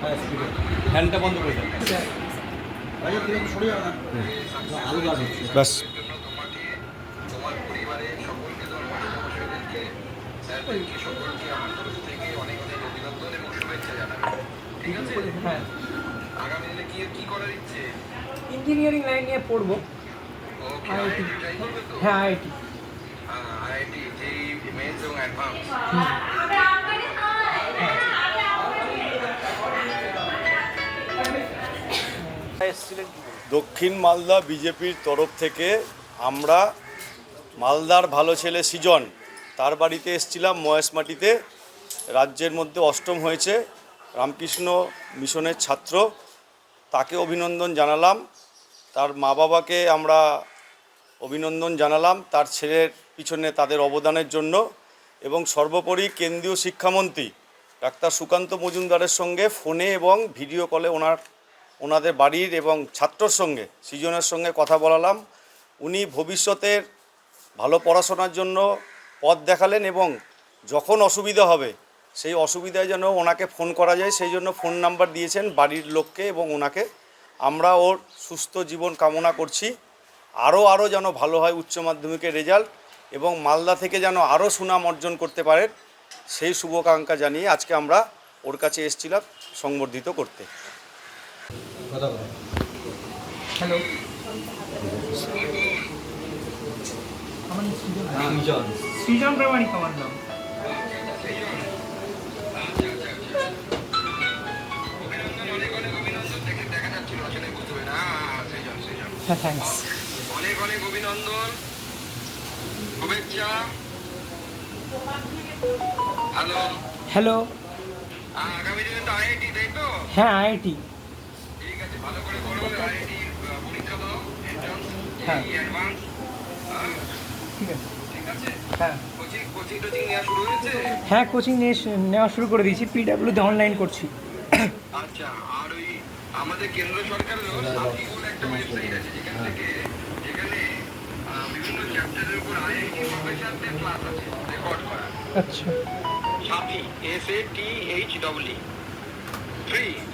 ফ্যানটা বন্ধ করে দেন। ব্যাস। হ্যাঁ, ইঞ্জিনিয়ারিং লাইন নিয়ে পড়বো। আইআইটি। হ্যাঁ, আইআইটি। দক্ষিণ মালদা বিজেপির তরফ থেকে আমরা মালদার ভালো ছেলে সৃজন তার বাড়িতে এসেছিলাম মহেশমাটিতে। রাজ্যের মধ্যে অষ্টম হয়েছে, রামকৃষ্ণ মিশনের ছাত্র। তাকে অভিনন্দন জানালাম, তার মা বাবাকে আমরা অভিনন্দন জানালাম তার ছেলের পিছনে তাদের অবদানের জন্য। এবং সর্বোপরি কেন্দ্রীয় শিক্ষামন্ত্রী ডাক্তার সুকান্ত মজুমদারের সঙ্গে ফোনে এবং ভিডিও কলে ওনাদের বাড়ির এবং ছাত্রর সঙ্গে সৃজনের সঙ্গে কথা বলালাম। উনি ভবিষ্যতের ভালো পড়াশোনার জন্য পথ দেখালেন এবং যখন অসুবিধা হবে সেই অসুবিধায় যেন ওনাকে ফোন করা যায় সেই জন্য ফোন নাম্বার দিয়েছেন বাড়ির লোককে এবং ওনাকে। আমরা ওর সুস্থ জীবন কামনা করছি, আরও যেন ভালো হয় উচ্চ মাধ্যমিকের রেজাল্ট এবং মালদা থেকে যেন আরও সুনাম অর্জন করতে পারেন সেই শুভকাঙ্ক্ষা জানিয়ে আজকে আমরা ওর কাছে এসেছিলাম সংবর্ধিত করতে। হ্যালো, সৃজন প্রামাণিক আমার নাম। হ্যাঁ, থ্যাঙ্কস। অনেক অনেক অভিনন্দন, শুভেচ্ছা। Hello hello. আগামী দিনে তো আইআইটি, তাই তো? হ্যাঁ, আইআইটি। ঠিক আছে, ভালো করে পড়ো, আইআইটি পরীক্ষা দাও, এন্ট্রান্স, হ্যাঁ, অ্যাডভান্স। ঠিক আছে। ঠিক আছে, হ্যাঁ কোচিং টোচিং নেওয়া শুরু হয়েছে? হ্যাঁ, কোচিং নেওয়া শুরু করে দিয়েছি, পিডাব্লিউতে অনলাইন করছি। আচ্ছা, আর ওই আমাদের কেন্দ্র সরকারেরও সাথী বলে একটা ওয়েবসাইট আছে যেখানে বিভিন্ন চ্যাপ্টারের উপর আইআইটি প্রফেসরদের ক্লাস আছে রেকর্ড করা। আচ্ছা। সাথী, SATHEE,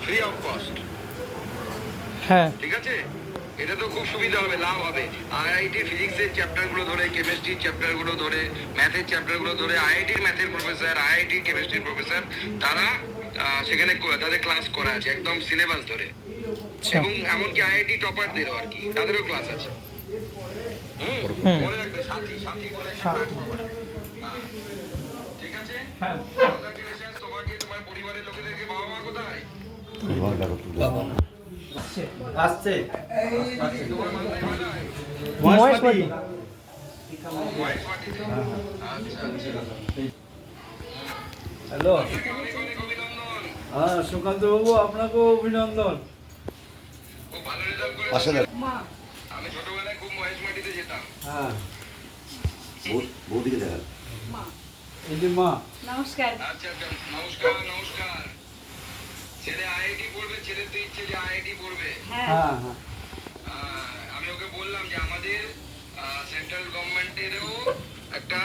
ফ্রি অফ কস্ট। হ্যাঁ, ঠিক আছে, এটা তো খুব সুবিধা হবে, লাভ হবে। আইআইটি ফিজিক্সের চ্যাপ্টারগুলো ধরে, কেমিস্ট্রির চ্যাপ্টারগুলো ধরে, ম্যাথের চ্যাপ্টারগুলো ধরে, আইআইটির ম্যাথের প্রফেসর, আইআইটির কেমিস্ট্রির প্রফেসর, তারা সেখানে তাদের ক্লাস করা আছে একদম সিলেবাস ধরে। এবং এমনকি আইআইটি টপারদেরও আর কি, তাদেরও ক্লাস আছে। মনে রাখবে, সাথী বলে একটা platform আছে। ঠিক আছে, হ্যাঁ। কংগ্রাচুলেশনস তোমাকে, তোমার পরিবারের লোকেদেরকে। বাবা মা কোথায়? আসছে মহেশমাটি। হ্যালো। অনেক অনেক অভিনন্দন, হ্যাঁ, সুকান্তবাবু আপনাকেও অভিনন্দন। খুব ভালো রেজাল্ট আসলে করেছো। আমি ছোটবেলায় খুব মহেশমাটিতে যেতাম। হ্যাঁ, বৌদিকে দেখান। এই যে মা। নমস্কার। আচ্ছা, নমস্কার। ছেলে আইআইটি পড়বে, ছেলের তো ইচ্ছে যে আইআইটি পড়বে। হ্যাঁ, হ্যাঁ হ্যাঁ, আমি ওকে বললাম যে আমাদের সেন্ট্রাল গভর্নমেন্টেরও একটা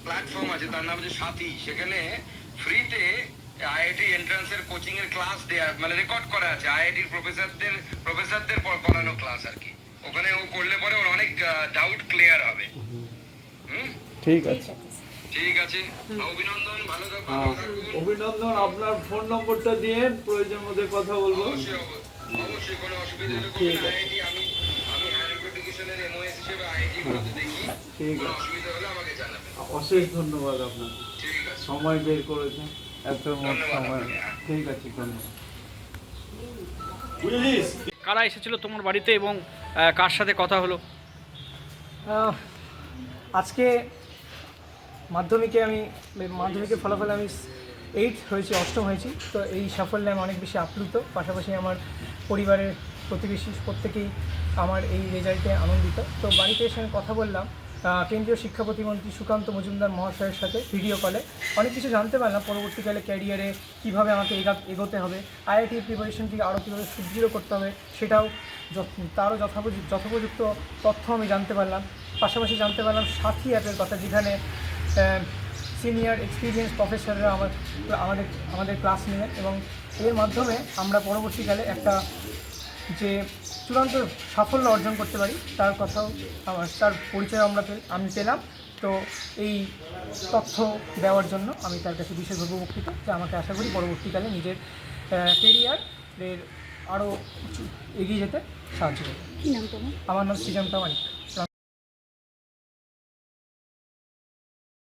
প্ল্যাটফর্ম আছে, তার নাম হচ্ছে সাথী। সেখানে ফ্রিতে আইআইটি এন্ট্রান্সের কোচিং এর ক্লাস দেয়া, মানে রেকর্ড করা আছে আইআইটির প্রফেসরদের পড়ানো ক্লাস আর কি। ওখানে ও করলে পরে ওর অনেক ডাউট ক্লিয়ার হবে। ঠিক আছে। ঠিক আছে, অভিনন্দন, ভালো থাকুন। অভিনন্দন, আপনার ফোন নম্বরটা দিয়ে প্রয়োজন মধ্যে কথা বলবো। অবশ্যই কোনো অসুবিধা হলে ঠিক বলবেন। আছে। আইআইটি আমি হায়ার এডুকেশনের MOS হিসেবে আইআইটি গুলোতে দেখি। ঠিক কোনো আছে, অসুবিধা হলে আমাকে জানাবেন। অশেষ ধন্যবাদ আপনাকে, ঠিক আছে, সময় বের করেছেন এত ধন্যবাদ সময়। আপনাকে। ঠিক আছে, ধন্যবাদ। কারা এসেছিল তোমার বাড়িতে এবং কার সাথে কথা হলো? আজকে মাধ্যমিকের ফলাফলে আমি 8 হয়েছি, অষ্টম হয়েছি। তো এই সাফল্যে আমি অনেক বেশি আপ্লুত। পাশাপাশি আমার পরিবারের প্রতিবেশী প্রত্যেকেই আমার এই রেজাল্টে আনন্দিত। তো বাড়িতে এসে আমি কথা বললাম কেন্দ্রীয় শিক্ষা প্রতিমন্ত্রী সুকান্ত মজুমদার মহাশয়ের সাথে ভিডিও কলে। অনেক কিছু জানতে পারলাম পরবর্তীকালে ক্যারিয়ারে কীভাবে আমাকে এগোতে হবে, আইআইটির প্রিপারেশনকে আরও কীভাবে সুদৃঢ় করতে হবে সেটাও তারও যথোপযুক্ত তথ্য আমি জানতে পারলাম। পাশাপাশি জানতে পারলাম সাথী অ্যাপের কথা, যেখানে সিনিয়র এক্সপিরিয়েন্স প্রফেসররা আমাদের ক্লাস নেন এবং এর মাধ্যমে আমরা পরবর্তীকালে একটা যে চূড়ান্ত সাফল্য অর্জন করতে পারি তার পরিচয় আমি পেলাম। তো এই তথ্য দেওয়ার জন্য আমি তার কাছে বিশেষভাবে উপকৃত, যে আমাকে আশা করি পরবর্তীকালে নিজের ক্যারিয়ারের আরও এগিয়ে যেতে সাহায্য করবে। কি নাম তোমার? আমার নাম সৃজন প্রামাণিক।